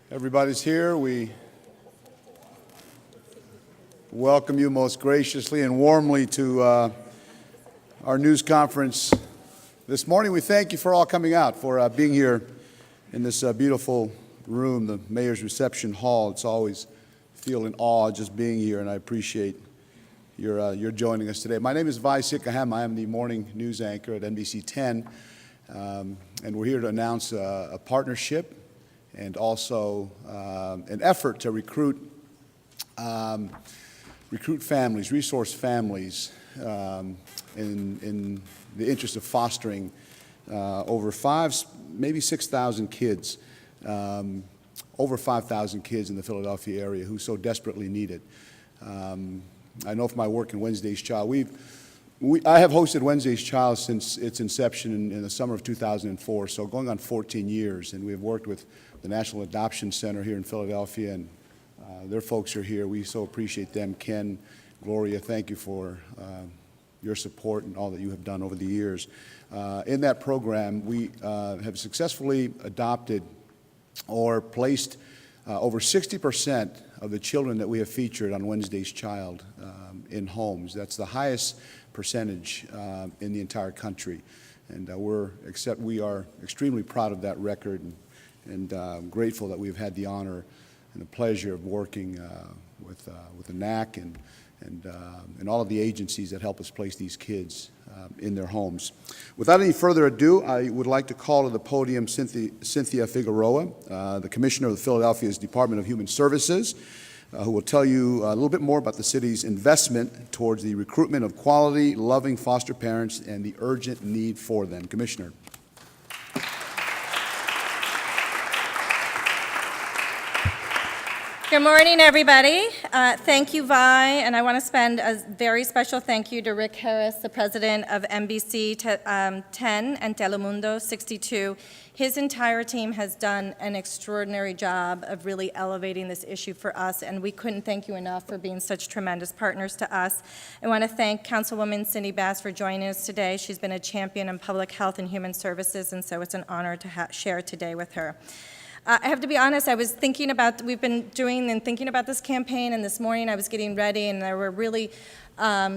Everybody's here. We welcome you most graciously and warmly to our news conference this morning. We thank you for all coming out, for being here in this beautiful room, the Mayor's Reception Hall. It's always feel in awe just being here, and I appreciate your joining us today. My name is Vi Sikaham. I am the morning news anchor at NBC 10, and we're here to announce a partnership and also an effort to recruit families, resource families, in the interest of fostering over maybe 6,000 kids, over 5,000 kids in the Philadelphia area who so desperately need it. I know from my work in Wednesday's Child, I have hosted Wednesday's Child since its inception in the summer of 2004, so going on 14 years, and we've worked with the National Adoption Center here in Philadelphia, and their folks are here. We so appreciate them. Ken, Gloria, thank you for your support and all that you have done over the years. In that program, we have successfully adopted or placed over 60% of the children that we have featured on Wednesday's Child in homes. That's the highest percentage in the entire country, and we are extremely proud of that record, and grateful that we've had the honor and the pleasure of working with the NAC and all of the agencies that help us place these kids in their homes. Without any further ado, I would like to call to the podium Cynthia Figueroa, the Commissioner of the Philadelphia's Department of Human Services, who will tell you a little bit more about the city's investment towards the recruitment of quality, loving foster parents and the urgent need for them. Commissioner. Good morning, everybody. Thank you, Vi, and I want to spend a very special thank you to Rick Harris, the president of NBC 10 and Telemundo 62. His entire team has done an extraordinary job of really elevating this issue for us, and we couldn't thank you enough for being such tremendous partners to us. I want to thank Councilwoman Cindy Bass for joining us today. She's been a champion in public health and human services, and so it's an honor to share today with her. I have to be honest, I was thinking about, we've been doing and thinking about this campaign, and this morning I was getting ready, and there were really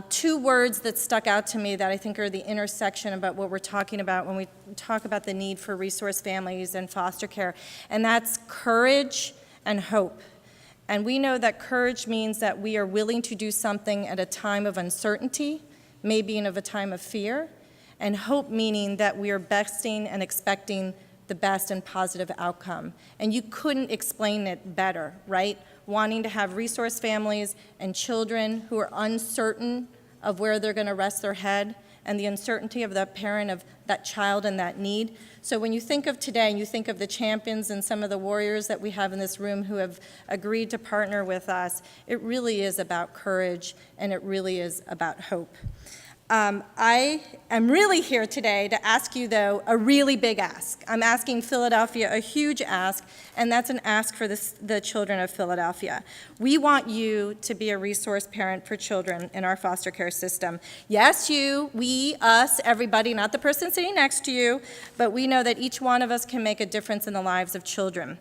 two words that stuck out to me that I think are the intersection about what we're talking about when we talk about the need for resource families and foster care, and that's courage and hope. And we know that courage means that we are willing to do something at a time of uncertainty, maybe in a time of fear, and hope meaning that we are besting and expecting the best and positive outcome. And you couldn't explain it better, right? Wanting to have resource families and children who are uncertain of where they're going to rest their head, and the uncertainty of that parent, of that child and that need. So when you think of today, and you think of the champions and some of the warriors that we have in this room who have agreed to partner with us, it really is about courage, and it really is about hope. I am really here today to ask you, though, a really big ask. I'm asking Philadelphia a huge ask, and that's an ask for the children of Philadelphia. We want you to be a resource parent for children in our foster care system. Yes, you, we, us, everybody, not the person sitting next to you, but we know that each one of us can make a difference in the lives of children.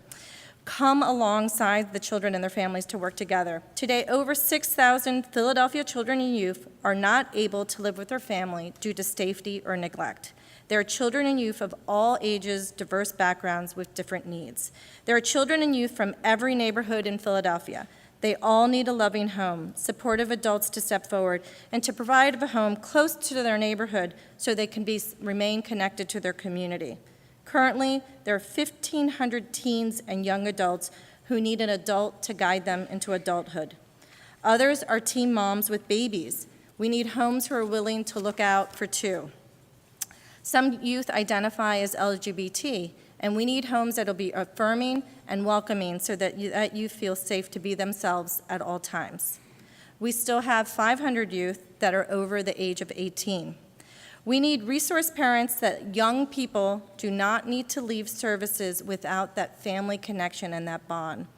Come alongside the children and their families to work together. Today, over 6,000 Philadelphia children and youth are not able to live with their family due to safety or neglect. There are children and youth of all ages, diverse backgrounds with different needs. There are children and youth from every neighborhood in Philadelphia. They all need a loving home, supportive adults to step forward, and to provide a home close to their neighborhood so they can remain connected to their community. Currently, there are 1,500 teens and young adults who need an adult to guide them into adulthood. Others are teen moms with babies. We need homes who are willing to look out for two. Some youth identify as LGBT, and we need homes that will be affirming and welcoming so that youth feel safe to be themselves at all times. We still have 500 youth that are over the age of 18. We need resource parents that young people do not need to leave services without that family connection and that bond.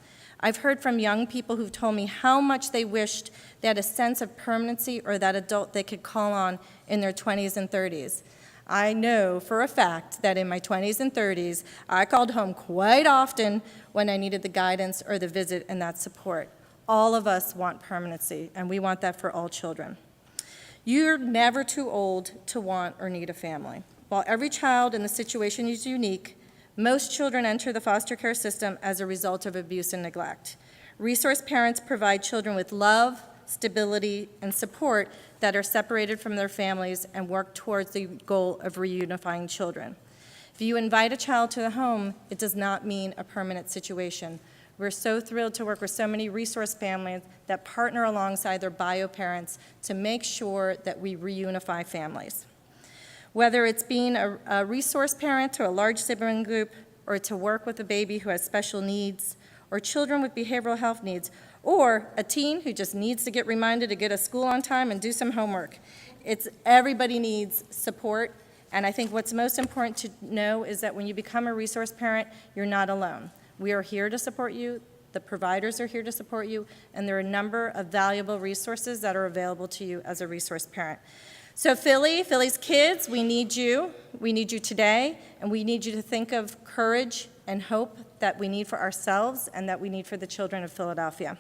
I've heard from young people who've told me how much they wished they had a sense of permanency or that adult they could call on in their 20s and 30s. I know for a fact that in my 20s and 30s, I called home quite often when I needed the guidance or the visit and that support. All of us want permanency, and we want that for all children. You're never too old to want or need a family. While every child in the situation is unique, most children enter the foster care system as a result of abuse and neglect. Resource parents provide children with love, stability, and support that are separated from their families and work towards the goal of reunifying children. If you invite a child to the home, it does not mean a permanent situation. We're so thrilled to work with so many resource families that partner alongside their bio parents to make sure that we reunify families. Whether it's being a resource parent to a large sibling group, or to work with a baby who has special needs, or children with behavioral health needs, or a teen who just needs to get reminded to get to school on time and do some homework. Everybody needs support, and I think what's most important to know is that when you become a resource parent, you're not alone. We are here to support you, the providers are here to support you, and there are a number of valuable resources that are available to you as a resource parent. So Philly's kids, we need you. We need you today, and we need you to think of courage and hope that we need for ourselves and that we need for the children of Philadelphia.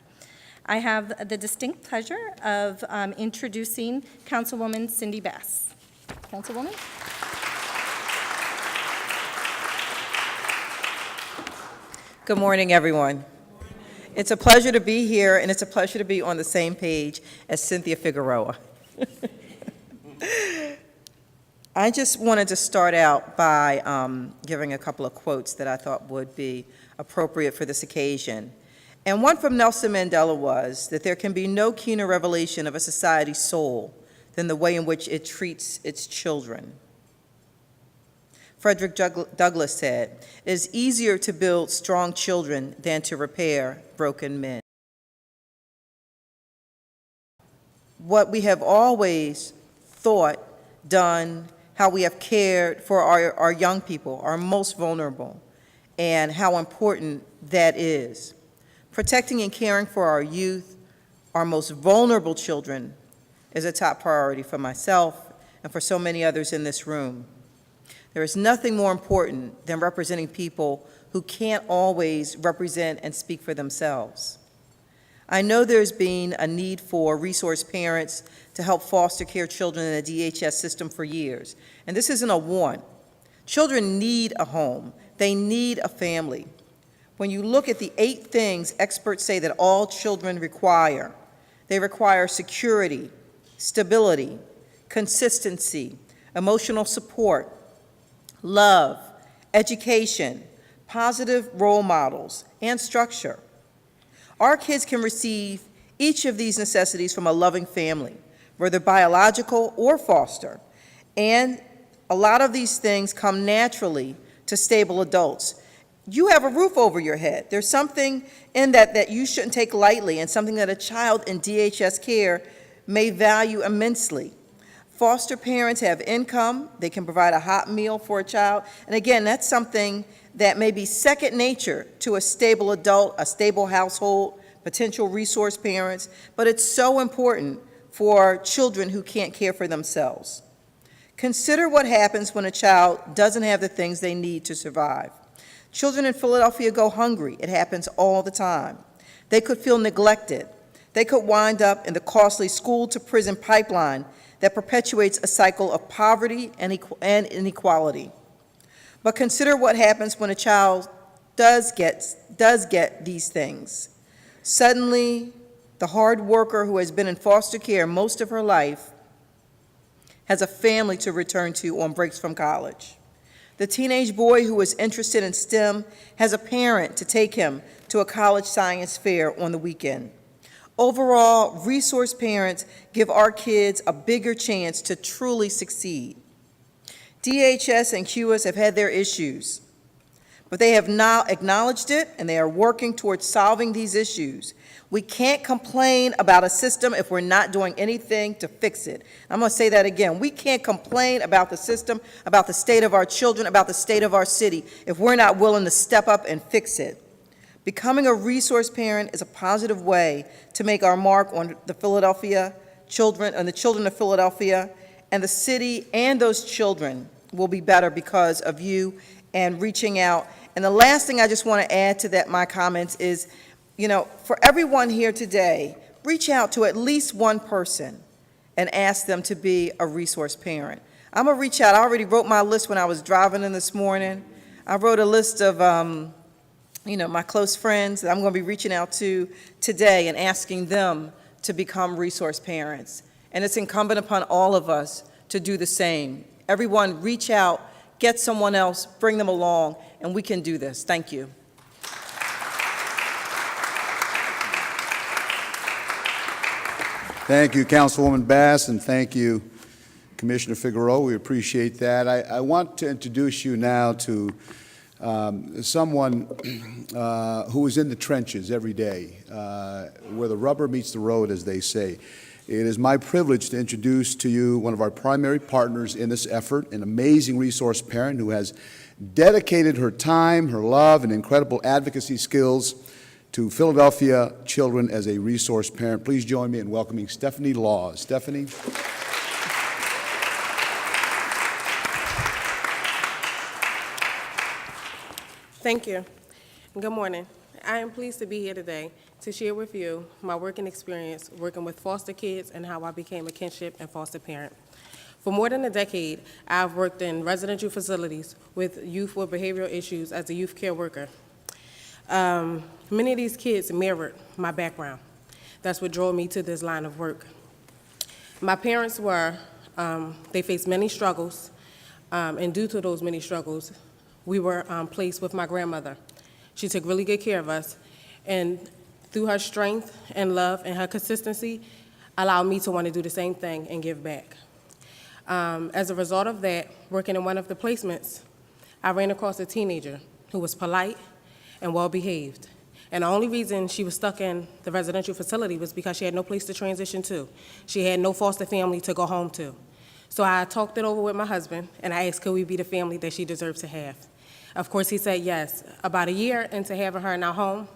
I have the distinct pleasure of introducing Councilwoman Cindy Bass. Councilwoman? Good morning, everyone. It's a pleasure to be here, and it's a pleasure to be on the same page as Cynthia Figueroa. I just wanted to start out by giving a couple of quotes that I thought would be appropriate for this occasion. And one from Nelson Mandela was that there can be no keener revelation of a society's soul than the way in which it treats its children. Frederick Douglass said, "It is easier to build strong children than to repair broken men." What we have always thought, done, how we have cared for our young people, our most vulnerable, and how important that is. Protecting and caring for our youth, our most vulnerable children, is a top priority for myself and for so many others in this room. There is nothing more important than representing people who can't always represent and speak for themselves. I know there's been a need for resource parents to help foster care children in the DHS system for years, and this isn't a want. Children need a home. They need a family. When you look at the 8 things experts say that all children require, they require security, stability, consistency, emotional support, love, education, positive role models, and structure. Our kids can receive each of these necessities from a loving family, whether biological or foster, and a lot of these things come naturally to stable adults. You have a roof over your head. There's something in that you shouldn't take lightly, and something that a child in DHS care may value immensely. Foster parents have income. They can provide a hot meal for a child. And again, that's something that may be second nature to a stable adult, a stable household, potential resource parents, but it's so important for children who can't care for themselves. Consider what happens when a child doesn't have the things they need to survive. Children in Philadelphia go hungry. It happens all the time. They could feel neglected. They could wind up in the costly school-to-prison pipeline that perpetuates a cycle of poverty and inequality. But consider what happens when a child does get these things. Suddenly, the hard worker who has been in foster care most of her life has a family to return to on breaks from college. The teenage boy who is interested in STEM has a parent to take him to a college science fair on the weekend. Overall, resource parents give our kids a bigger chance to truly succeed. DHS and QS have had their issues, but they have now acknowledged it, and they are working towards solving these issues. We can't complain about a system if we're not doing anything to fix it. I'm going to say that again. We can't complain about the system, about the state of our children, about the state of our city, if we're not willing to step up and fix it. Becoming a resource parent is a positive way to make our mark on the Philadelphia children, on the children of Philadelphia, and the city and those children will be better because of you and reaching out. And the last thing I just want to add to that, my comments is, for everyone here today, reach out to at least one person and ask them to be a resource parent. I'm going to reach out. I already wrote my list when I was driving in this morning. I wrote a list of, my close friends that I'm going to be reaching out to today and asking them to become resource parents. And it's incumbent upon all of us to do the same. Everyone reach out, get someone else, bring them along, and we can do this. Thank you. Thank you, Councilwoman Bass, and thank you, Commissioner Figueroa. We appreciate that. I want to introduce you now to someone who is in the trenches every day, where the rubber meets the road, as they say. It is my privilege to introduce to you one of our primary partners in this effort, an amazing resource parent who has dedicated her time, her love, and incredible advocacy skills to Philadelphia children as a resource parent. Please join me in welcoming Stephanie Laws. Stephanie. Thank you. Good morning. I am pleased to be here today to share with you my working experience working with foster kids and how I became a kinship and foster parent. For more than a decade, I've worked in residential facilities with youth with behavioral issues as a youth care worker. Many of these kids mirrored my background. That's what drove me to this line of work. My parents they faced many struggles, and due to those many struggles, we were placed with my grandmother. She took really good care of us, and through her strength and love and her consistency, allowed me to want to do the same thing and give back. As a result of that, working in one of the placements, I ran across a teenager who was polite and well-behaved. And the only reason she was stuck in the residential facility was because she had no place to transition to. She had no foster family to go home to. So I talked it over with my husband, and I asked, could we be the family that she deserves to have? Of course, he said yes. About a year into having her in our home,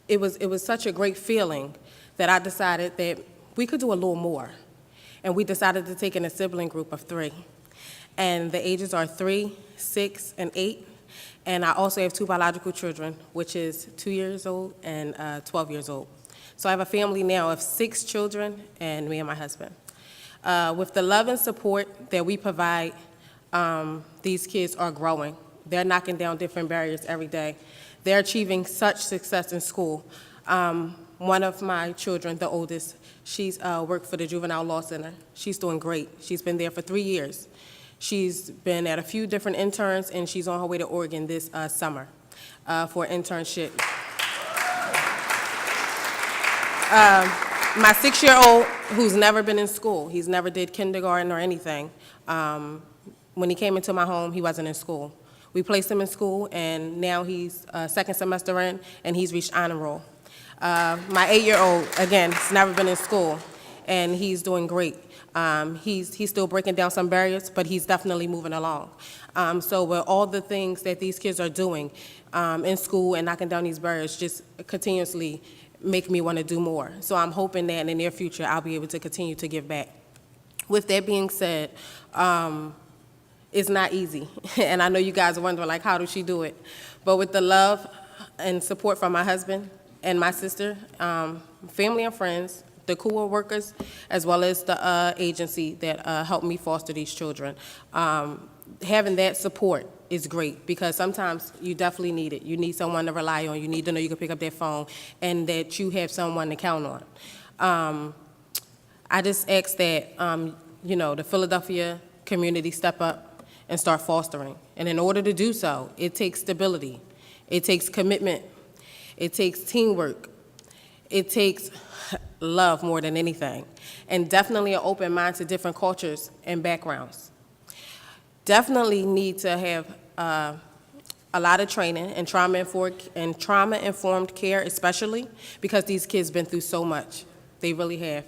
it was such a great feeling that I decided that we could do a little more. And we decided to take in a sibling group of 3. And the ages are 3, 6, and 8. And I also have 2 biological children, which is 2 years old and 12 years old. So I have a family now of 6 children and me and my husband. With the love and support that we provide, these kids are growing. They're knocking down different barriers every day. They're achieving such success in school. One of my children, the oldest, she's worked for the Juvenile Law Center. She's doing great. She's been there for 3 years. She's been at a few different interns, and she's on her way to Oregon this summer for an internship. My 6-year-old, who's never been in school, he's never did kindergarten or anything. When he came into my home, he wasn't in school. We placed him in school, and now he's second semester in, and he's reached honor roll. My 8-year-old, again, has never been in school, and he's doing great. He's still breaking down some barriers, but he's definitely moving along. So with all the things that these kids are doing in school and knocking down these barriers just continuously make me want to do more. So I'm hoping that in the near future I'll be able to continue to give back. With that being said, it's not easy. And I know you guys are wondering, like, how does she do it? But with the love and support from my husband and my sister, family and friends, the co-workers, as well as the agency that helped me foster these children. Having that support is great because sometimes you definitely need it. You need someone to rely on. You need to know you can pick up that phone and that you have someone to count on. I just ask that, the Philadelphia community step up and start fostering. And in order to do so, it takes stability. It takes commitment. It takes teamwork. It takes love more than anything, and definitely an open mind to different cultures and backgrounds. Definitely need to have a lot of training and trauma-informed care, especially because these kids been through so much. They really have.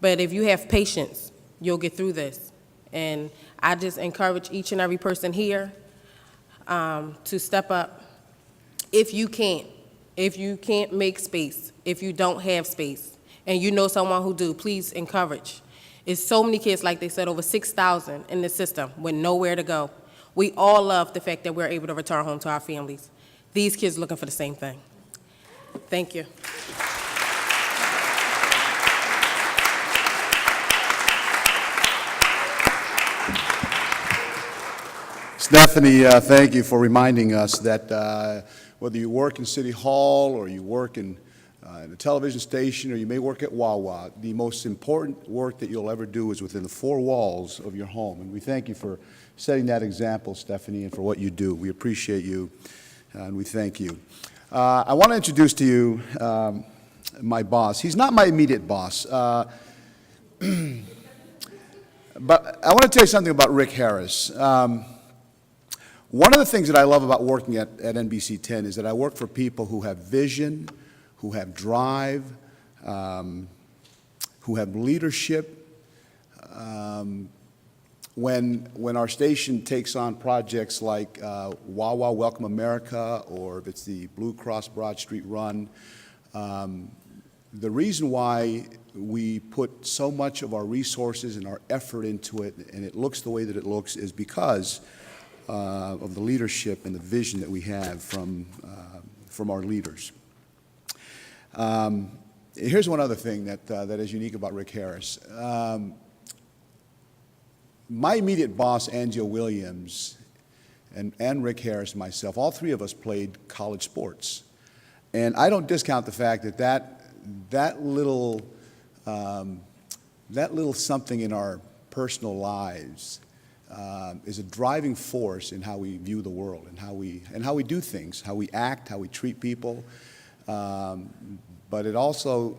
But if you have patience, you'll get through this. And I just encourage each and every person here to step up. If you can't make space, if you don't have space, and you know someone who do, please encourage. It's so many kids, like they said, over 6,000 in the system with nowhere to go. We all love the fact that we're able to return home to our families. These kids looking for the same thing. Thank you. Stephanie, thank you for reminding us that whether you work in City Hall or you work in a television station or you may work at Wawa, the most important work that you'll ever do is within the four walls of your home. And we thank you for setting that example, Stephanie, and for what you do. We appreciate you, and we thank you. I want to introduce to you my boss. He's not my immediate boss, but I want to tell you something about Rick Harris. One of the things that I love about working at NBC 10 is that I work for people who have vision, who have drive, who have leadership. When our station takes on projects like Wawa Welcome America, or if it's the Blue Cross Broad Street Run, the reason why we put so much of our resources and our effort into it, and it looks the way that it looks, is because of the leadership and the vision that we have from our leaders. Here's one other thing that is unique about Rick Harris. My immediate boss, Angela Williams, and Rick Harris and myself, all three of us played college sports. And I don't discount the fact that little something in our personal lives is a driving force in how we view the world and how we do things, how we act, how we treat people. But it also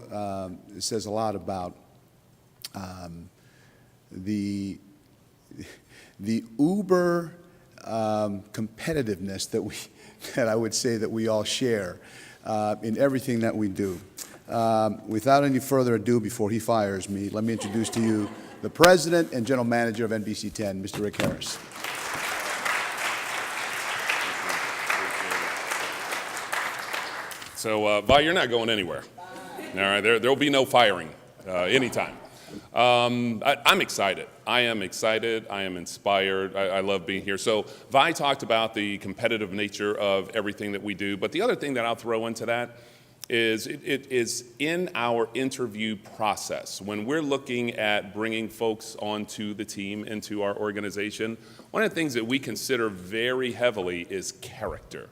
says a lot about the uber competitiveness that I would say that we all share in everything that we do. Without any further ado, before he fires me, let me introduce to you the President and General Manager of NBC 10, Mr. Rick Harris. So, Vi, you're not going anywhere. All right, there'll be no firing anytime. I'm excited. I am excited. I am inspired. I love being here. So, Vi talked about the competitive nature of everything that we do, but the other thing that I'll throw into that is it is in our interview process. When we're looking at bringing folks onto the team, into our organization, one of the things that we consider very heavily is character.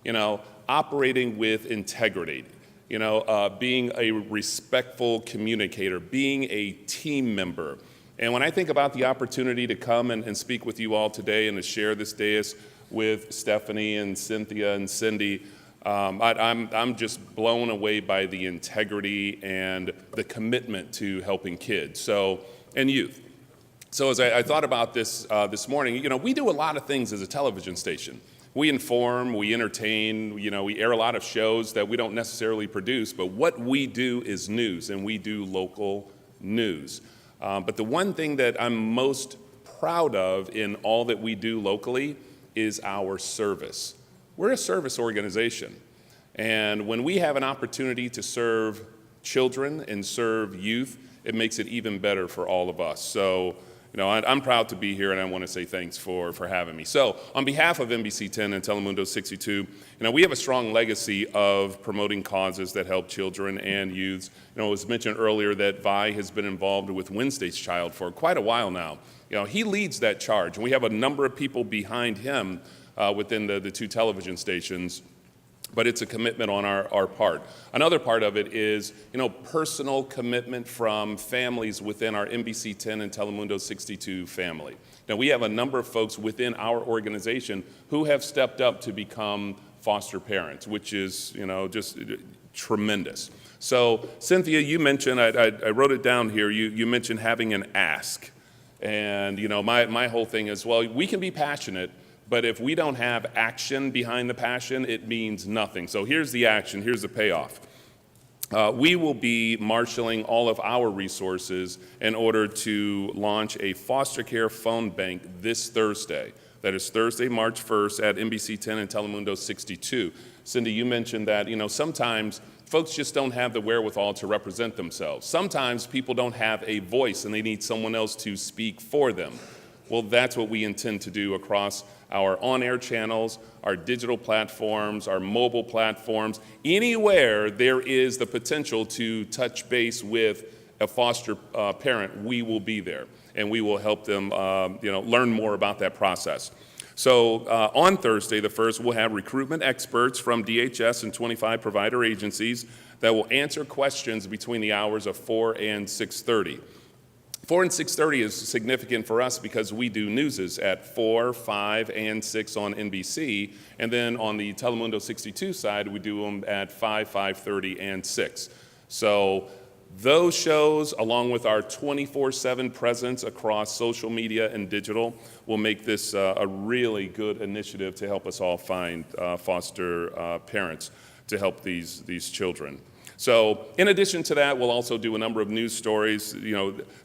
You know, operating with integrity, you know, being a respectful communicator, being a team member. And when I think about the opportunity to come and speak with you all today and to share this dais with Stephanie and Cynthia and Cindy, I'm just blown away by the integrity and the commitment to helping kids and youth. So as I thought about this this morning, you know, we do a lot of things as a television station. We inform, we entertain, you know, we air a lot of shows that we don't necessarily produce, but what we do is news, and we do local news. But the one thing that I'm most proud of in all that we do locally is our service. We're a service organization, and when we have an opportunity to serve children and serve youth, it makes it even better for all of us. So, you know, I'm proud to be here, and I want to say thanks for having me. So, on behalf of NBC 10 and Telemundo 62, you know, we have a strong legacy of promoting causes that help children and youths. You know, it was mentioned earlier that Vi has been involved with Wednesday's Child for quite a while now. You know, he leads that charge, and we have a number of people behind him within the two television stations, but it's a commitment on our part. Another part of it is, you know, personal commitment from families within our NBC 10 and Telemundo 62 family. Now, we have a number of folks within our organization who have stepped up to become foster parents, which is, you know, just tremendous. So, Cynthia, you mentioned, I wrote it down here, you mentioned having an ask. And, you know, my whole thing is, well, we can be passionate, but if we don't have action behind the passion, it means nothing. So here's the action, here's the payoff. We will be marshaling all of our resources in order to launch a foster care phone bank this Thursday. That is Thursday, March 1st at NBC 10 and Telemundo 62. Cindy, you mentioned that, you know, sometimes folks just don't have the wherewithal to represent themselves. Sometimes people don't have a voice and they need someone else to speak for them. Well, that's what we intend to do across our on-air channels, our digital platforms, our mobile platforms. Anywhere there is the potential to touch base with a foster parent, we will be there, and we will help them learn more about that process. So on Thursday, the 1st, we'll have recruitment experts from DHS and 25 provider agencies that will answer questions between the hours of 4 and 6:30. 4 and 6:30 is significant for us because we do newses at 4, 5, and 6 on NBC, and then on the Telemundo 62 side, we do them at 5, 5:30, and 6. So those shows, along with our 24/7 presence across social media and digital, will make this a really good initiative to help us all find foster parents to help these children. So in addition to that, we'll also do a number of news stories.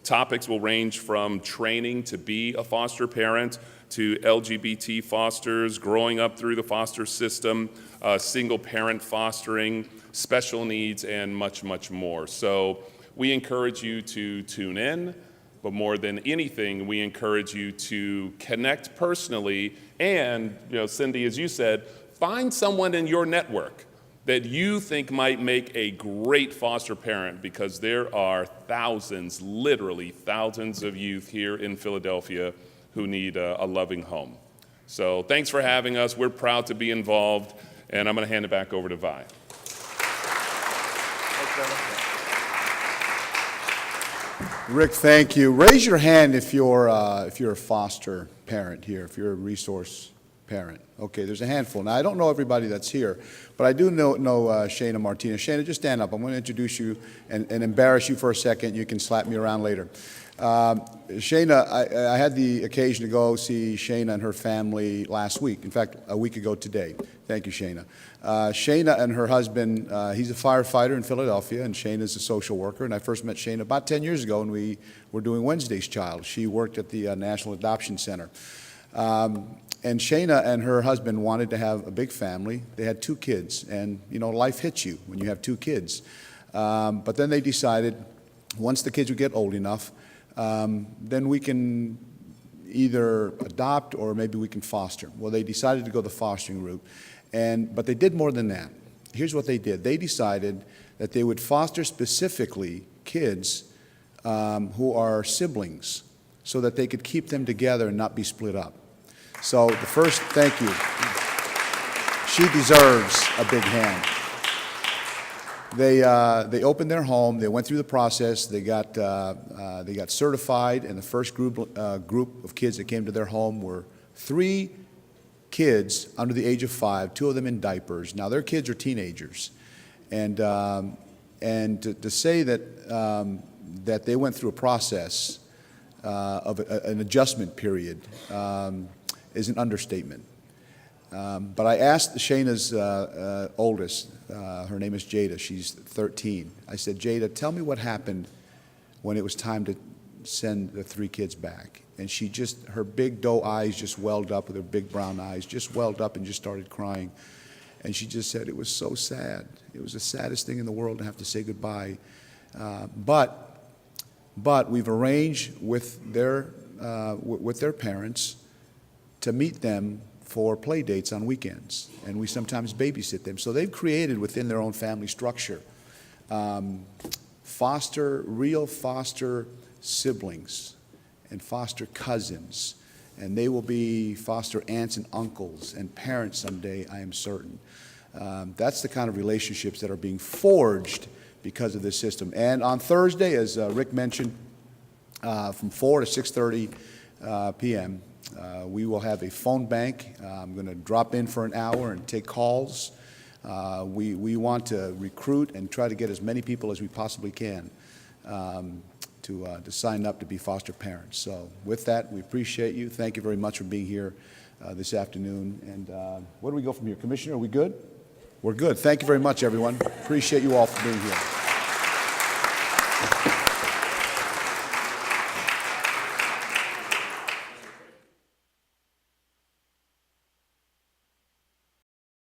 Topics will range from training to be a foster parent to LGBT fosters, growing up through the foster system, single parent fostering, special needs, and much, much more. So we encourage you to tune in, but more than anything, we encourage you to connect personally and, Cindy, as you said, find someone in your network that you think might make a great foster parent, because there are thousands, literally thousands of youth here in Philadelphia who need a loving home. So thanks for having us. We're proud to be involved, and I'm going to hand it back over to Vi. Rick, thank you. Raise your hand if you're a foster parent here, if you're a resource parent. Okay, there's a handful. Now, I don't know everybody that's here, but I do know Shana Martinez. Shana, just stand up. I'm going to introduce you and embarrass you for a second. You can slap me around later. Shana, I had the occasion to go see Shana and her family last week. In fact, a week ago today. Thank you, Shana. Shana and her husband, he's a firefighter in Philadelphia, and Shana's a social worker. And I first met Shana about 10 years ago when we were doing Wednesday's Child. She worked at the National Adoption Center. And Shana and her husband wanted to have a big family. They had 2 kids, and life hits you when you have 2 kids. But then they decided, once the kids would get old enough, then we can either adopt or maybe we can foster. Well, they decided to go the fostering route, but they did more than that. Here's what they did. They decided that they would foster specifically kids who are siblings, so that they could keep them together and not be split up. So the first, thank you. She deserves a big hand. They opened their home. They went through the process. They got certified, and the first group of kids that came to their home were 3 kids under the age of 5, 2 of them in diapers. Now their kids are teenagers, and to say that they went through a process of an adjustment period is an understatement. But I asked Shana's oldest, her name is Jada, she's 13. I said, Jada, tell me what happened when it was time to send the 3 kids back. And her big doe eyes just welled up, with her big brown eyes, just welled up and just started crying. And she just said, it was so sad. It was the saddest thing in the world to have to say goodbye. But we've arranged with their parents to meet them for play dates on weekends, and we sometimes babysit them. So they've created within their own family structure real foster siblings and foster cousins, and they will be foster aunts and uncles and parents someday, I am certain. That's the kind of relationships that are being forged because of this system. And on Thursday, as Rick mentioned, from 4 to 6:30 p.m., we will have a phone bank. I'm going to drop in for an hour and take calls. We want to recruit and try to get as many people as we possibly can to sign up to be foster parents. So with that, we appreciate you. Thank you very much for being here this afternoon. And where do we go from here? Commissioner, are we good? We're good. Thank you very much, everyone. Appreciate you all for being here.